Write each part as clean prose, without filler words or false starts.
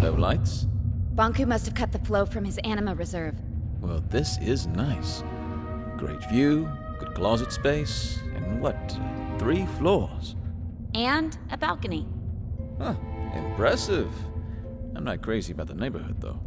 No lights? Bonku must have cut the flow from his anima reserve. Well, this is nice. Great view, good closet space, and what, 3 floors? And a balcony. Huh, impressive. I'm not crazy about the neighborhood, though.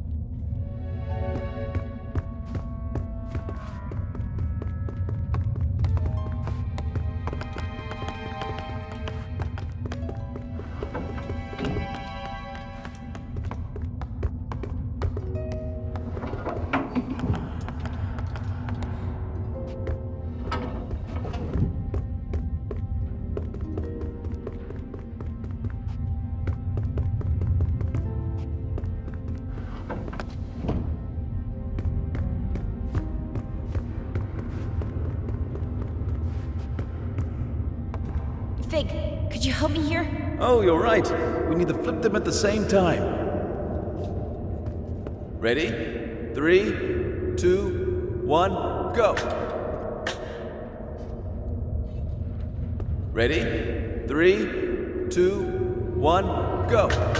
Fig, could you help me here? Oh, you're right. We need to flip them at the same time. Ready? 3, 2, 1, go! Ready? 3, 2, 1, go!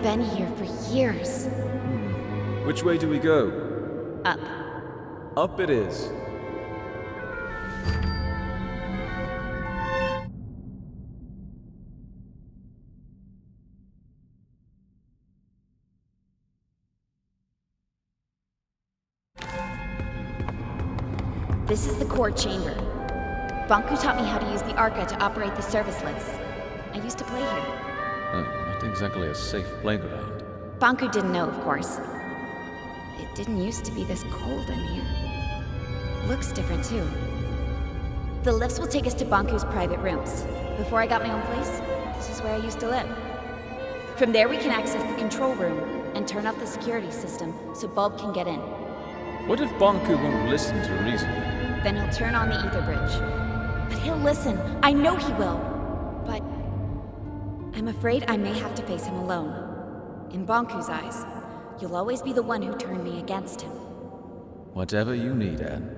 Been here for years. Which way do we go? Up. Up it is. This is the core chamber. Bonku taught me how to use the Arca to operate the service lifts. I used to play here. Not exactly a safe playground. Bonku didn't know, of course. It didn't used to be this cold in here. Looks different, too. The lifts will take us to Bonku's private rooms. Before I got my own place, this is where I used to live. From there we can access the control room and turn off the security system so Bulb can get in. What if Bonku won't listen to reason? Then he'll turn on the ether bridge. But he'll listen. I know he will. But I'm afraid I may have to face him alone. In Bonku's eyes, you'll always be the one who turned me against him. Whatever you need, Anne.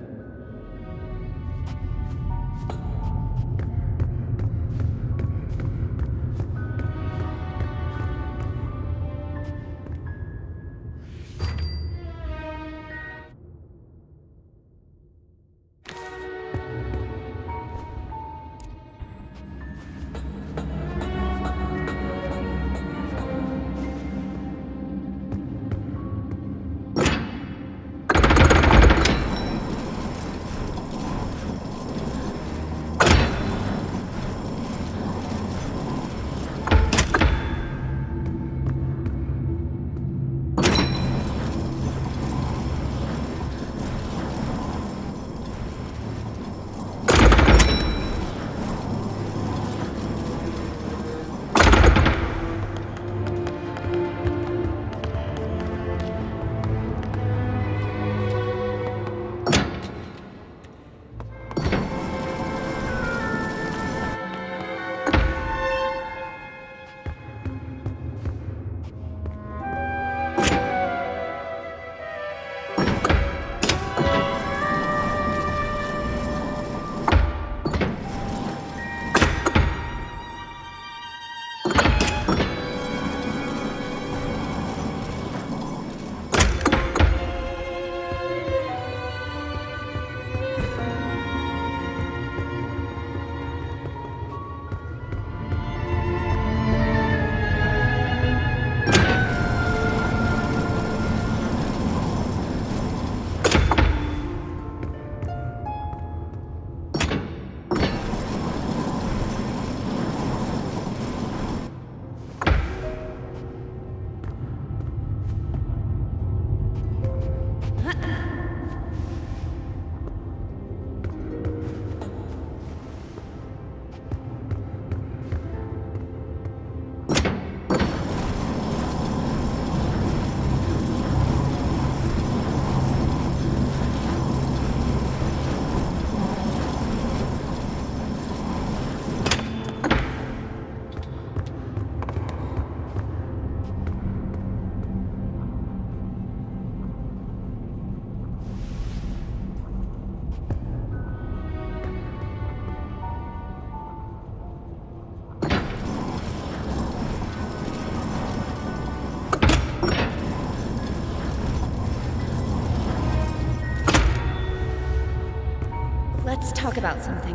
Let's talk about something.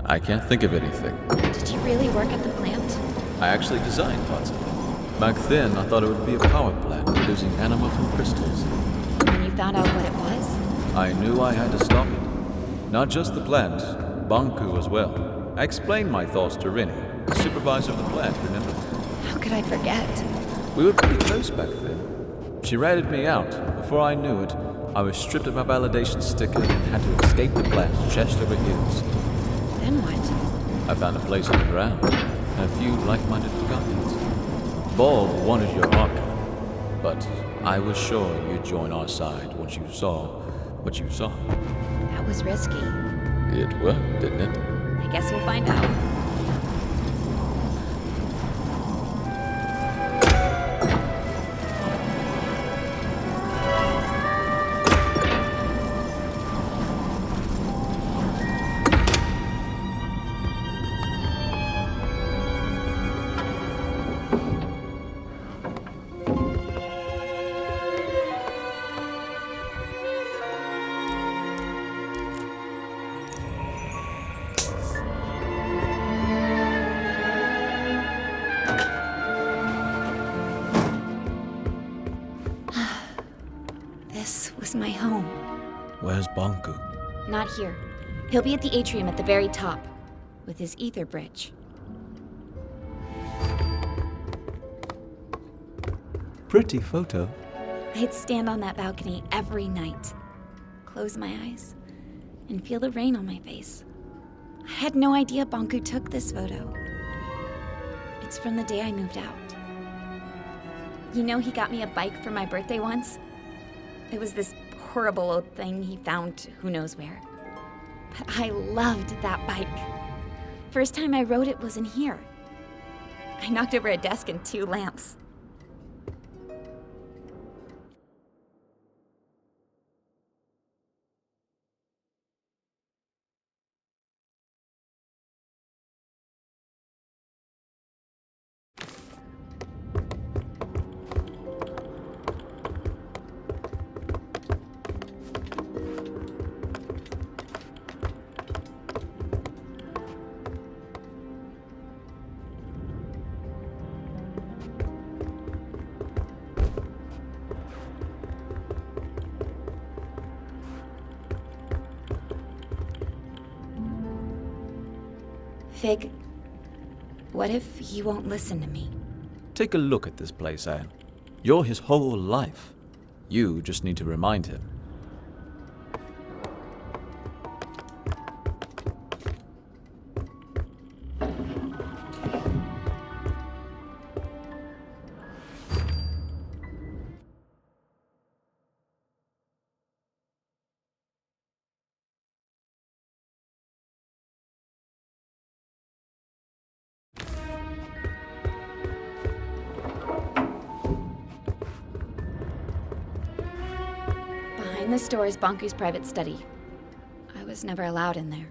I can't think of anything. Did you really work at the plant? I actually designed parts of it. Back then, I thought it would be a power plant producing anima from crystals. When you found out what it was? I knew I had to stop it. Not just the plant, Banku as well. I explained my thoughts to Rini, the supervisor of the plant, remember? How could I forget? We were pretty close back then. She ratted me out. Before I knew it, I was stripped of my validation sticker and had to escape the plant chest over heels. Then what? I found a place on the ground and a few like-minded forgottens. Bulb wanted your archive, but I was sure you'd join our side once you saw what you saw. That was risky. It worked, didn't it? I guess we'll find out. This was my home. Where's Banku? Not here. He'll be at the atrium at the very top, with his ether bridge. Pretty photo. I'd stand on that balcony every night, close my eyes, and feel the rain on my face. I had no idea Banku took this photo. It's from the day I moved out. You know, he got me a bike for my birthday once? It was this horrible old thing he found who knows where. But I loved that bike. First time I rode it was in here. I knocked over a desk and 2 lamps. Fig, what if he won't listen to me? Take a look at this place, Anne. You're his whole life. You just need to remind him. Behind this door is Banku's private study. I was never allowed in there.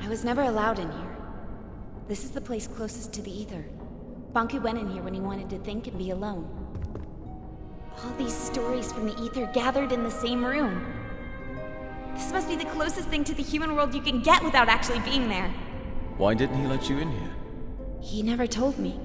I was never allowed in here. This is the place closest to the ether. Banku went in here when he wanted to think and be alone. All these stories from the ether gathered in the same room. This must be the closest thing to the human world you can get without actually being there. Why didn't he let you in here? He never told me.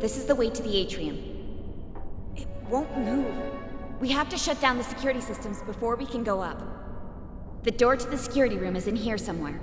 This is the way to the atrium. It won't move. We have to shut down the security systems before we can go up. The door to the security room is in here somewhere.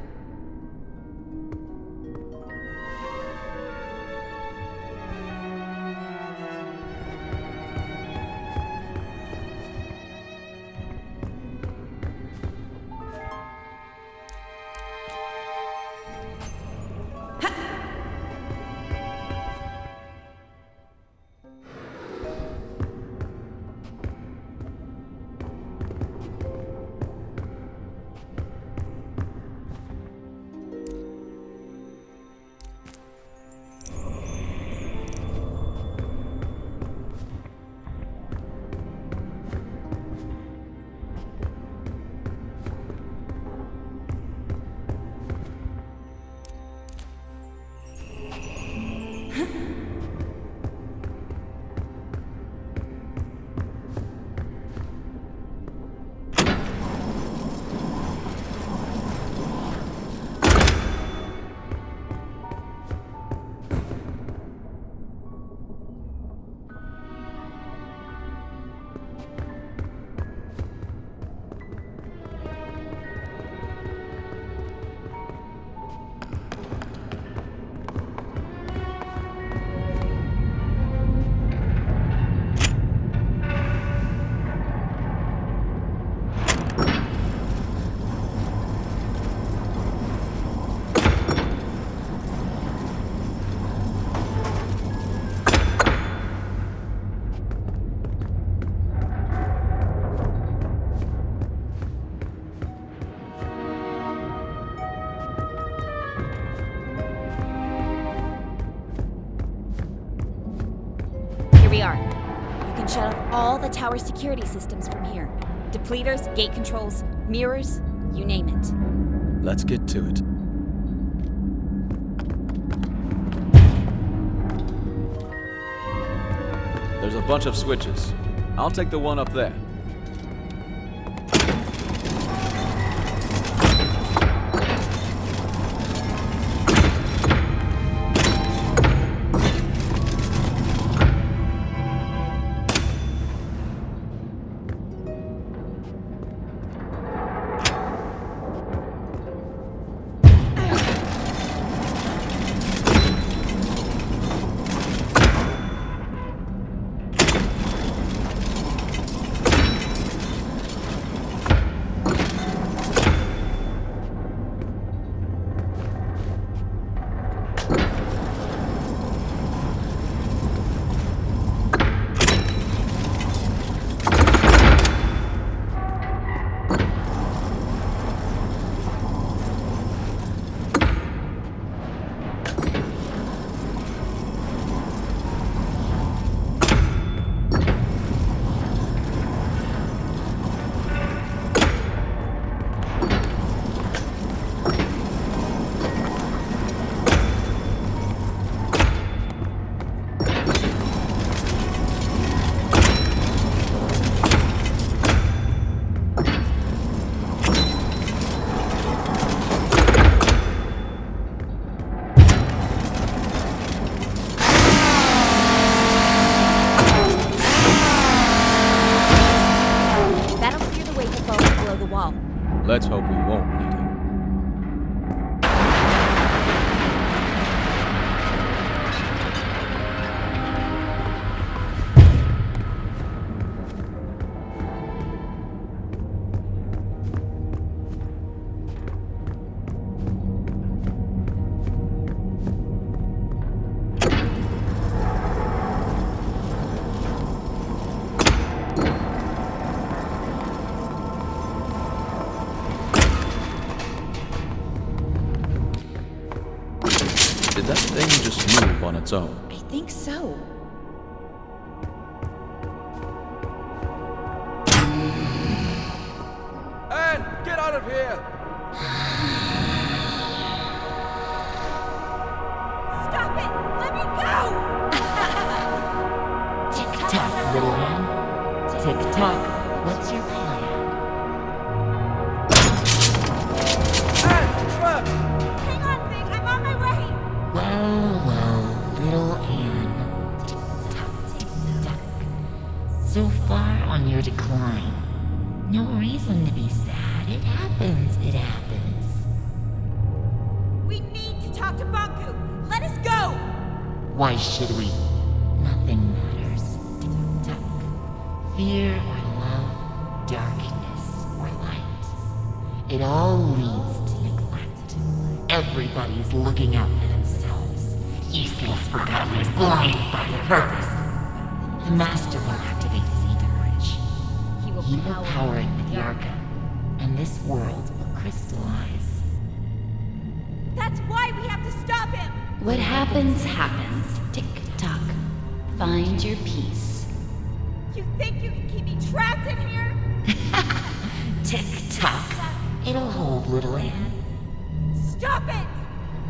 We are. You can shut off all the tower security systems from here. Depleters, gate controls, mirrors, you name it. Let's get to it. There's a bunch of switches. I'll take the one up there. Let's hope we won't need him. Did that thing just move on its own? I think so. Anne, get out of here! Stop it! Let me go! Tick-tock, little Anne. Tick-tock, what's your plan? Anne, trapped! Hang on, Vic. I'm on my way. Well, little Anne. So far on your decline. No reason to be sad. It happens. It happens. We need to talk to Banku! Let us go! Why should we? Nothing matters. Tick-tock. Fear or love, darkness or light. It all leads to neglect. Everybody's looking out for themselves. Useless forgotten, blinded by their purpose. The Master will activate his ether bridge. He will power it with the Arca, and this world will crystallize. That's why we have to stop him! What happens, happens. Tick-tock. Find your peace. You think you can keep me trapped in here? Tick-tock. It'll hold, little Anne. Stop it!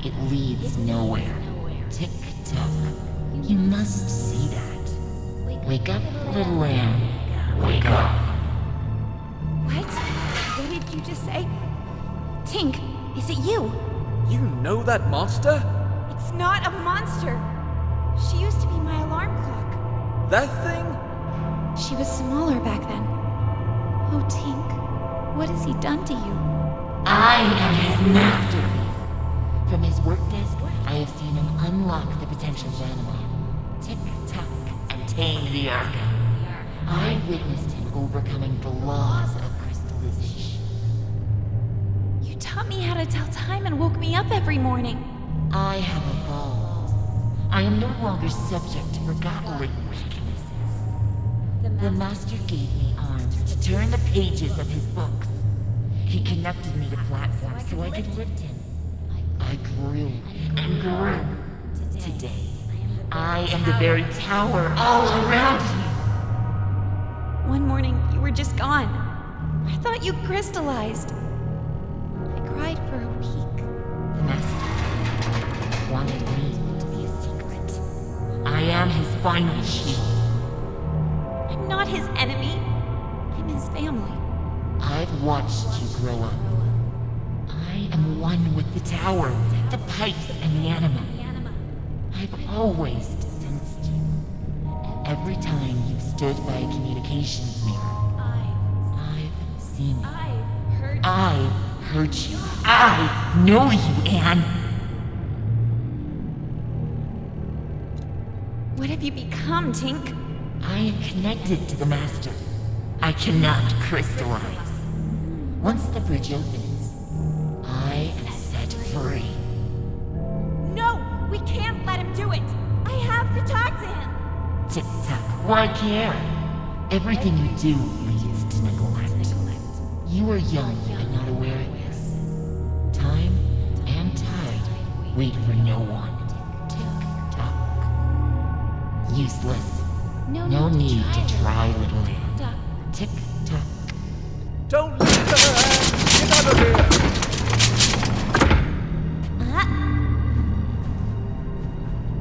It leads nowhere. Tick-tock. You must see that. Wake up, little Anne. Wake up. What? What did you just say? Tink, is it you? You know that monster? It's not a monster. She used to be my alarm clock. That thing? She was smaller back then. Oh, Tink, what has he done to you? I am his masterpiece. From his work desk, I have seen him unlock the potential of Anima. Tick-tock and tame the Arca. I witnessed him overcoming the laws of crystallization. You taught me how to tell time and woke me up every morning. I have evolved. I am no longer subject to forgotten weaknesses. The Master gave me arms to turn the pages of his books. He connected me to platforms so I could lift him. I grew and grew. Today, I am the very tower all around you. One morning, you were just gone. I thought you crystallized. I cried for a week. The Master wanted me to be a secret. I am his final shield. I'm not his enemy. I'm his family. I've watched you grow up. I am one with the tower, the pipes, and the anima. I've always sensed you. Every time you've stood by a communications mirror, I've seen you. I've heard you. I know you, Anne. What have you become, Tink? I am connected to the Master. I cannot crystallize. Once the bridge opens, I am set free. No! We can't let him do it! I have to talk to him! Tick-tock, why care? Everything you do leads to neglect. You are young and not aware of this. Time and tide wait for no one. Tick-tock. Useless. No need to try, little Anne. Tick-tock. Don't listen to her, Anne! Get out of here!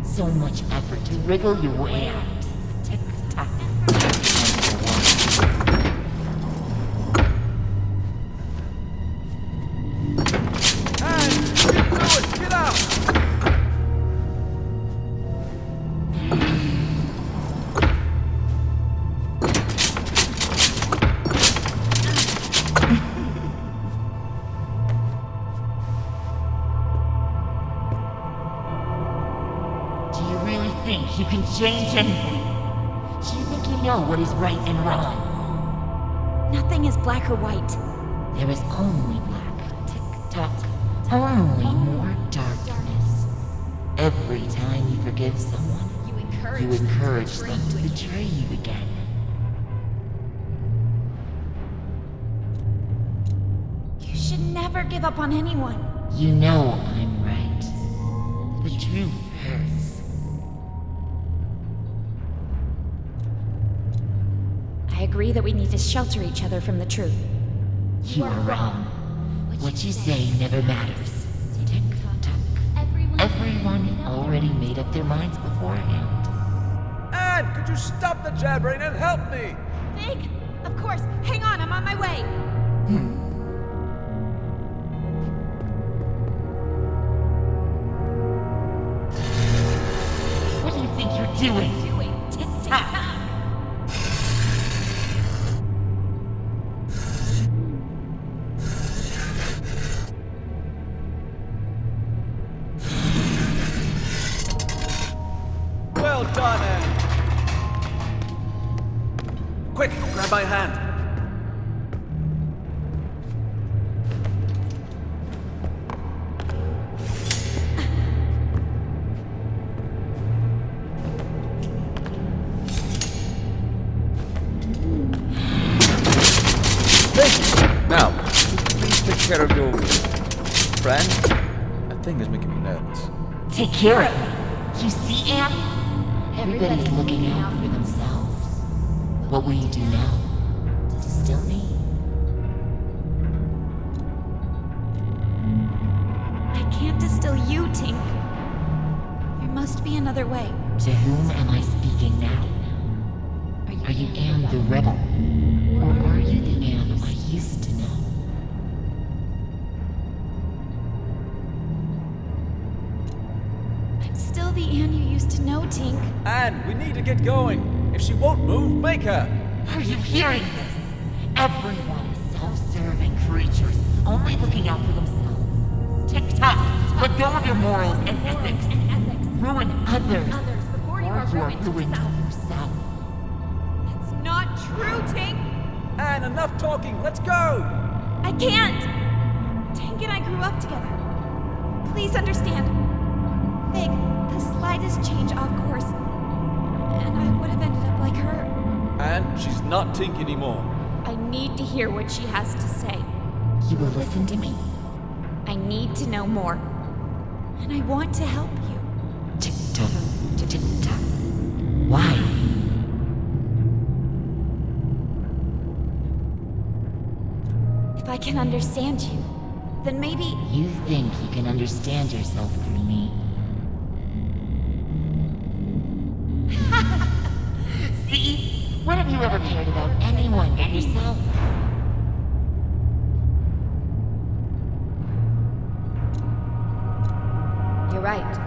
So much effort to wriggle your way out. Tick-tock. Anne! You can do it! Get out! You can change anything. Do you think you know what is right and wrong? Nothing is black or white. There is only black. Tick-tock. Only more darkness. Every time you forgive someone, you encourage them to betray you again. You should never give up on anyone. You know I'm right. The truth hurts. I agree that we need to shelter each other from the truth. You are wrong. What you say never matters. Tick-tock. Everyone already made up their minds beforehand. Anne, could you stop the jabbering and help me? Big? Of course. Hang on, I'm on my way. What do you think you're doing? Tick-tock. Quick, grab my hand. Now, please take care of your friend. That thing is making me nervous. Take care of me. You see, Anne? Everybody's looking out for themselves. What will you do now? Distill me? I can't distill you, Tink. There must be another way. To whom am I speaking now? Are you Anne the rebel? Or are you the Anne I used to know? I'm still the Anne you used to know, Tink. Anne, we need to get going. If she won't move, make her. Are you hearing this? Everyone is self-serving creatures, only looking out for themselves. Tick-tock, let go of your morals and ethics. Ruin others before you are ruined yourself. It's not true, Tink. Anne, enough talking. Let's go. I can't. Tink and I grew up together. Please understand. Fig, the slightest change off course, and I would have ended up like her. Anne, she's not Tink anymore. I need to hear what she has to say. You will listen to me? I need to know more. And I want to help you. Tick-tock, tick-tock. Why? If I can understand you, then maybe... You think you can understand yourself through me? See? When have you ever cared about anyone but yourself? You're right.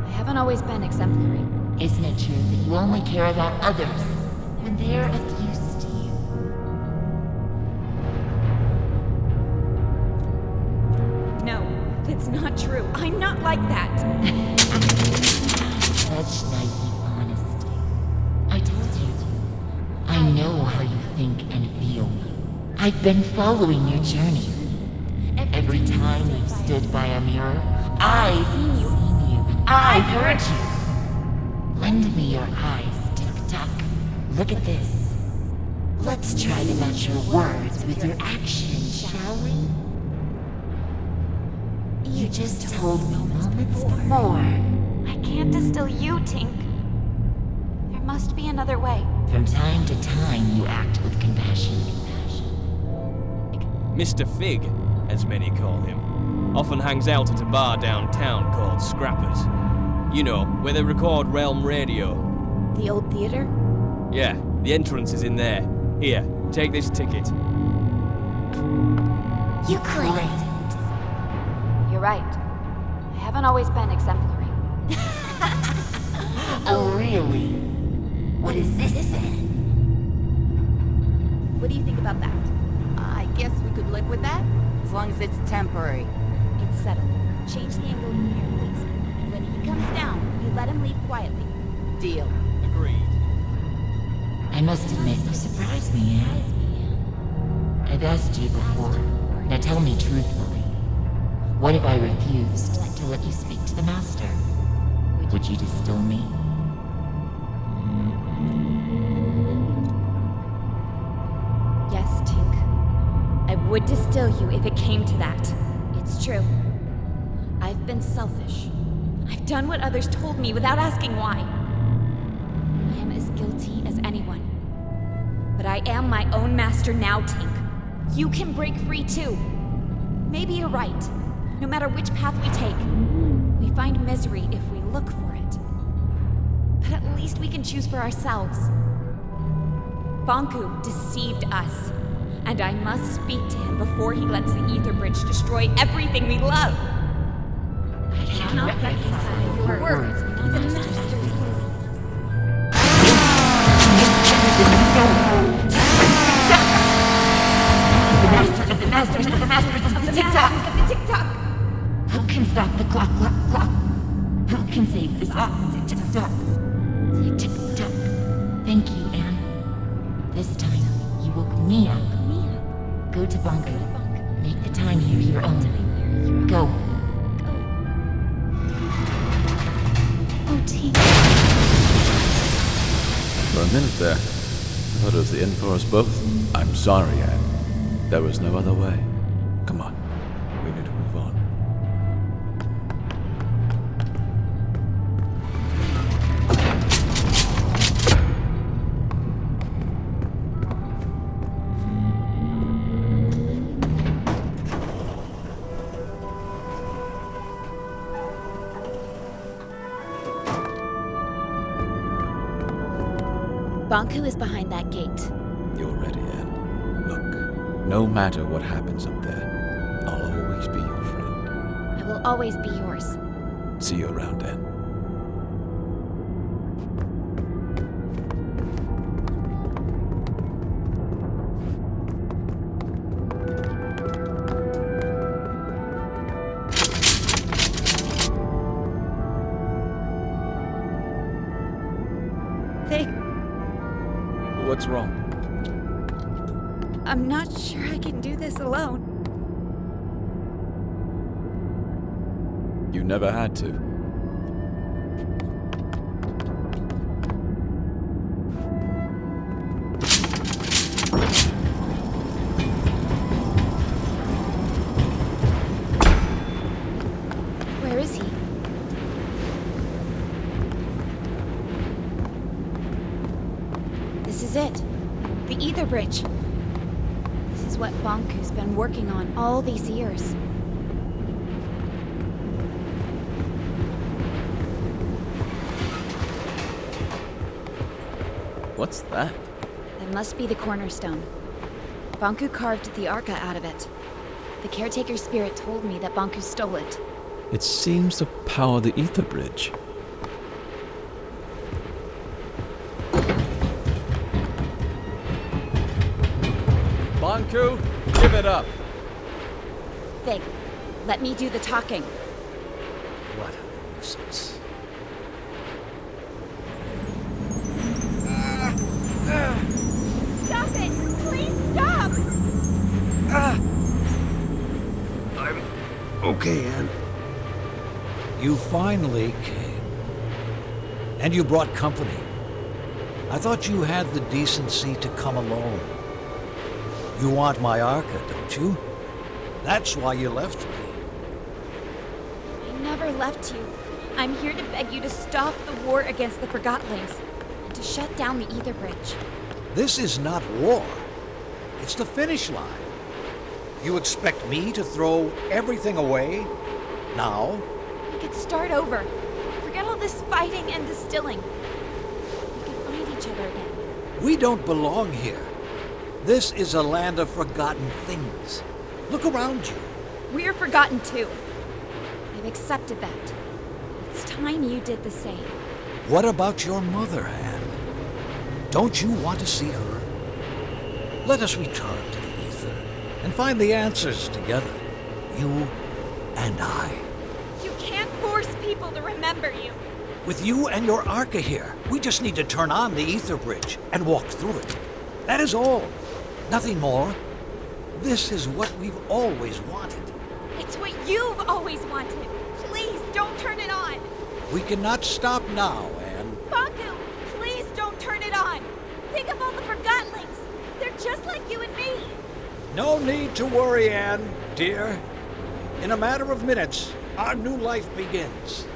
I haven't always been exemplary. Isn't it true that you only care about others when they're of use to you? No, that's not true. I'm not like that. Such naive honesty. I told you. I know how you think and feel. I've been following your journey. Every time you've stood by a mirror, I've seen you. I've heard you. Lend me your eyes, Tick-tock. Look at this. Let's try to match your words with your actions, shall we? You just told me moments before. I can't distill you, Tink. There must be another way. From time to time, you act with compassion. Mr. Fig, as many call him, often hangs out at a bar downtown called Scrappers. You know, where they record Realm Radio. The old theater? Yeah, the entrance is in there. Here, take this ticket. You claimed. You're right. I haven't always been exemplary. Oh, really? What is this then? What do you think about that? I guess we could live with that, as long as it's temporary. It's settled. Change the angle in here, please. And when he comes down, you let him leave quietly. Deal. Agreed. I must admit, you surprised me, Anne. I've asked you before. Now tell me truthfully. What if I refused to let you speak to the Master? Would you distill me? Yes, Tink. I would distill you if it came to that. It's true. I've been selfish. I've done what others told me without asking why. I am as guilty as anyone. But I am my own master now, Tink. You can break free too. Maybe you're right. No matter which path we take, we find misery if we look for it. But at least we can choose for ourselves. Bonku deceived us, and I must speak to him before he lets the Ether Bridge destroy everything we love. I cannot reconcile your words with the Master's words. The Tick-tock! The Tick-tock! Who can stop the clock? Who can save this Tick-tock? Tick-tock. Thank you, Anne. This time, you woke me up. Go to Bunker. Make the time here your own. Go. Oh, team. For a minute there, I thought it was the end for us both. I'm sorry, Anne. There was no other way. Come on. We need to move on. Bonku is behind that gate. You're ready, Anne. Look, no matter what happens up there, I'll always be your friend. I will always be yours. See you around, Anne. What's wrong? I'm not sure I can do this alone. You never had to. Where is he? This is it. The Ether Bridge. This is what Bonku's been working on all these years. What's that? That must be the cornerstone. Bonku carved the Arca out of it. The caretaker spirit told me that Bonku stole it. It seems to power the Ether Bridge. Bonku, give it up. Vig, let me do the talking. What a nuisance. Stop it! Please stop! I'm okay, Anne. You finally came. And you brought company. I thought you had the decency to come alone. You want my Arca, don't you? That's why you left me. I never left you. I'm here to beg you to stop the war against the Forgotlings and to shut down the Ether Bridge. This is not war. It's the finish line. You expect me to throw everything away? Now? We could start over. Forget all this fighting and distilling. We could find each other again. We don't belong here. This is a land of forgotten things. Look around you. We're forgotten too. I've accepted that. It's time you did the same. What about your mother, Anne? Don't you want to see her? Let us return to the Ether and find the answers together. You and I. You can't force people to remember you. With you and your Arca here, we just need to turn on the Ether Bridge and walk through it. That is all. Nothing more. This is what we've always wanted. It's what you've always wanted. Please don't turn it on. We cannot stop now, Anne. Bonku, please don't turn it on. Think of all the Forgotlings. They're just like you and me. No need to worry, Anne, dear. In a matter of minutes, our new life begins.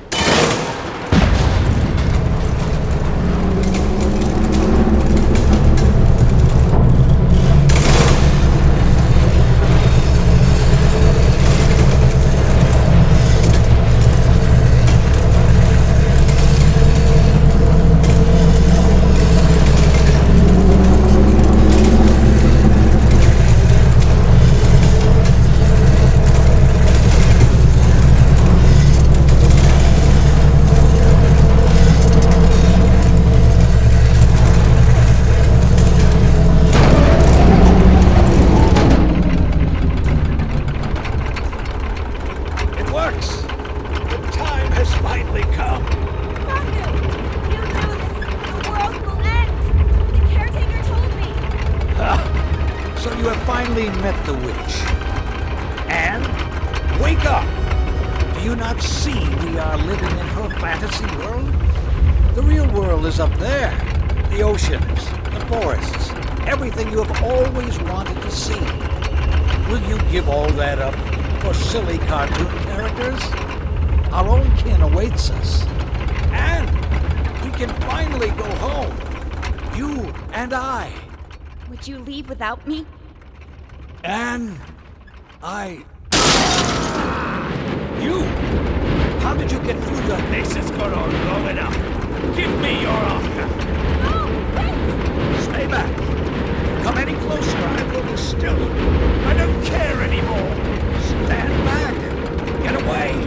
finally met the witch. Anne, wake up! Do you not see we are living in her fantasy world? The real world is up there. The oceans, the forests, everything you have always wanted to see. Will you give all that up for silly cartoon characters? Our own kin awaits us. And we can finally go home. You and I. Would you leave without me? And You! How did you get through the... This has gone on long enough. Give me your arca. No, wait! Stay back. Come any closer, I will distill you. I don't care anymore. Stand back. Get away.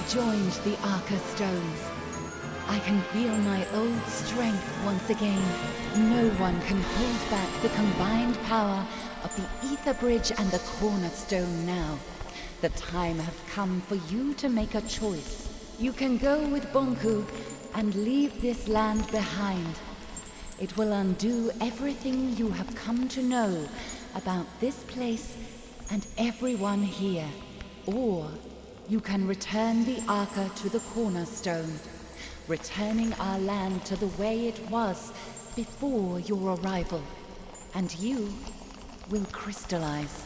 Joined the Arca stones. I can feel my old strength once again. No one can hold back the combined power of the Ether Bridge and the Cornerstone now. The time has come for you to make a choice. You can go with Bonku and leave this land behind. It will undo everything you have come to know about this place and everyone here. Or you can return the Arca to the Cornerstone, returning our land to the way it was before your arrival, and you will crystallize.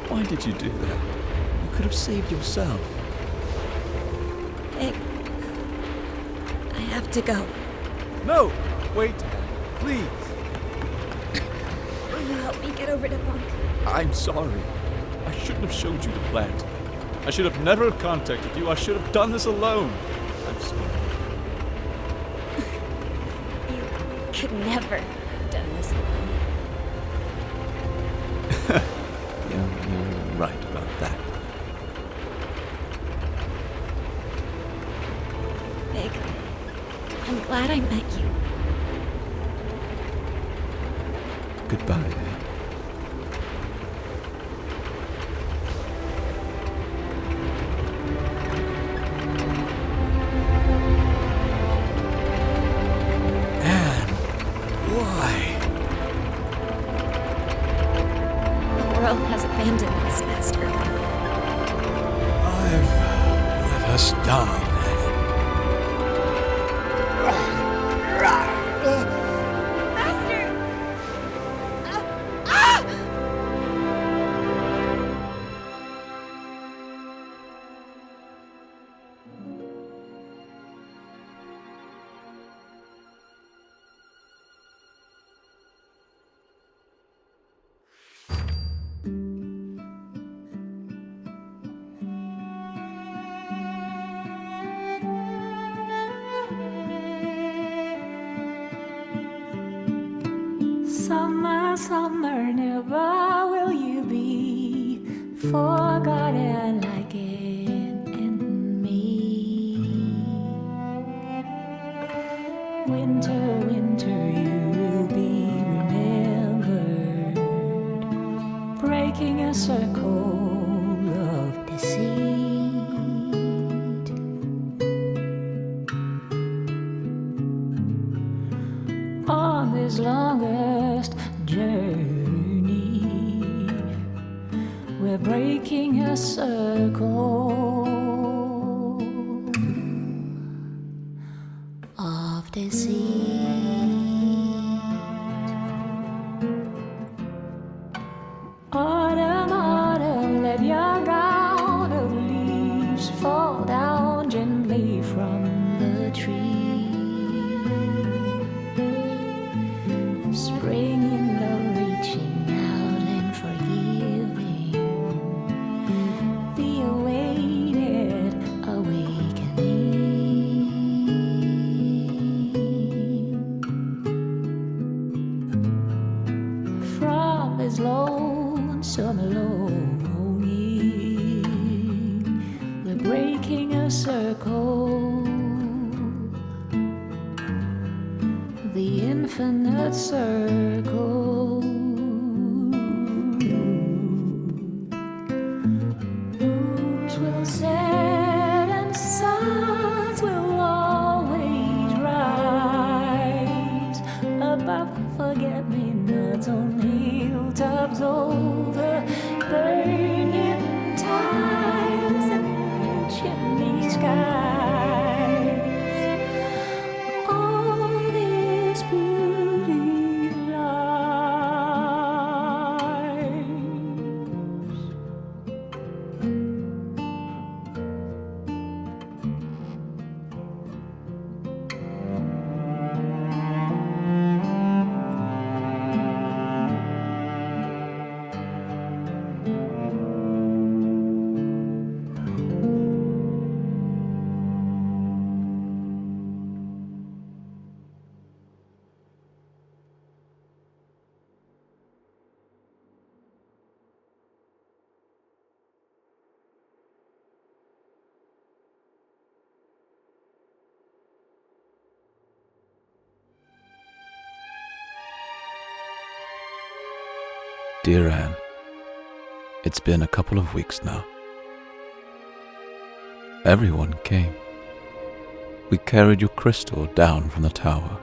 Why did you do that? You could have saved yourself. Vic, I have to go. No! Wait, please. Will you help me get over to Bunk? I'm sorry. I shouldn't have showed you the plant. I should have never contacted you. I should have done this alone. I'm sorry. You could never have done this alone. You're right about that. Vic, I'm glad I met you. Goodbye. Has abandoned us, Master. I've let us down. Summer, summer, never will you be forgotten like in me. Winter, winter, you will be remembered, breaking a circle of deceit. On this longest journey, we're breaking a circle. circle, the infinite circle. 'Twill set and suns will always rise above forget-me-nots on hilltops over burning tides and chimney skies. All this beauty lies. Dear Anne, it's been a couple of weeks now. Everyone came. We carried your crystal down from the tower.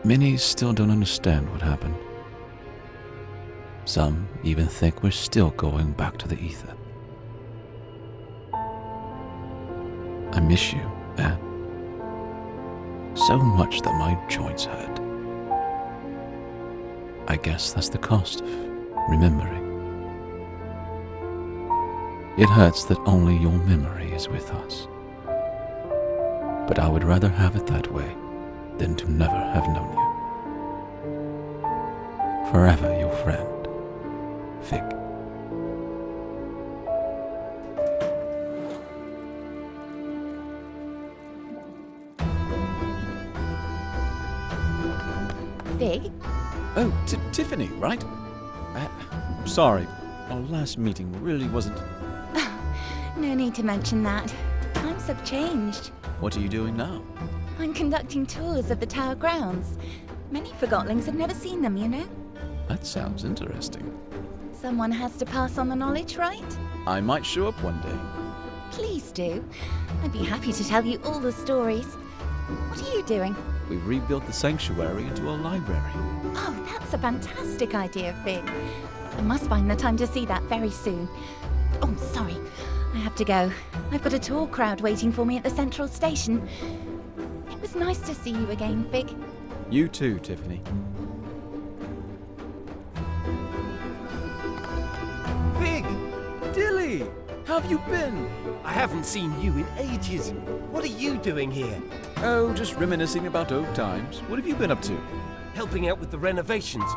Many still don't understand what happened. Some even think we're still going back to the ether. I miss you, Anne. So much that my joints hurt. I guess that's the cost of remembering. It hurts that only your memory is with us. But I would rather have it that way than to never have known you. Forever your friend, Fig. Fig? Oh, Tiffany, right? Sorry, our last meeting really wasn't... No need to mention that. Times have changed. What are you doing now? I'm conducting tours of the tower grounds. Many Forgotlings have never seen them, you know? That sounds interesting. Someone has to pass on the knowledge, right? I might show up one day. Please do. I'd be happy to tell you all the stories. What are you doing? We've rebuilt the sanctuary into a library. Oh, that's a fantastic idea, Fig. I must find the time to see that very soon. Oh, sorry. I have to go. I've got a tour crowd waiting for me at the central station. It was nice to see you again, Fig. You too, Tiffany. Fig! Dilly! How have you been? I haven't seen you in ages. What are you doing here? Oh, just reminiscing about old times. What have you been up to? Helping out with the renovations.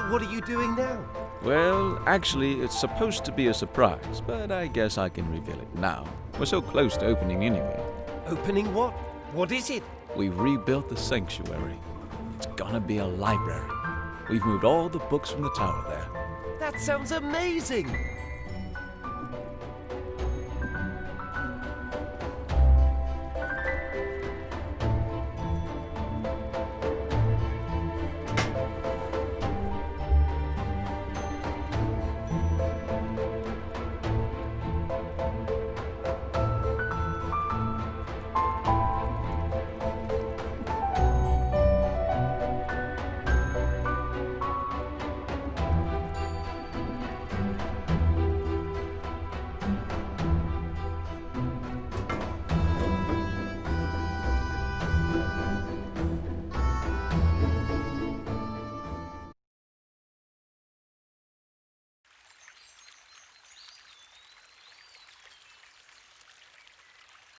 What are you doing now? Well, actually, it's supposed to be a surprise, but I guess I can reveal it now. We're so close to opening anyway. Opening what? What is it? We've rebuilt the sanctuary. It's gonna be a library. We've moved all the books from the tower there. That sounds amazing!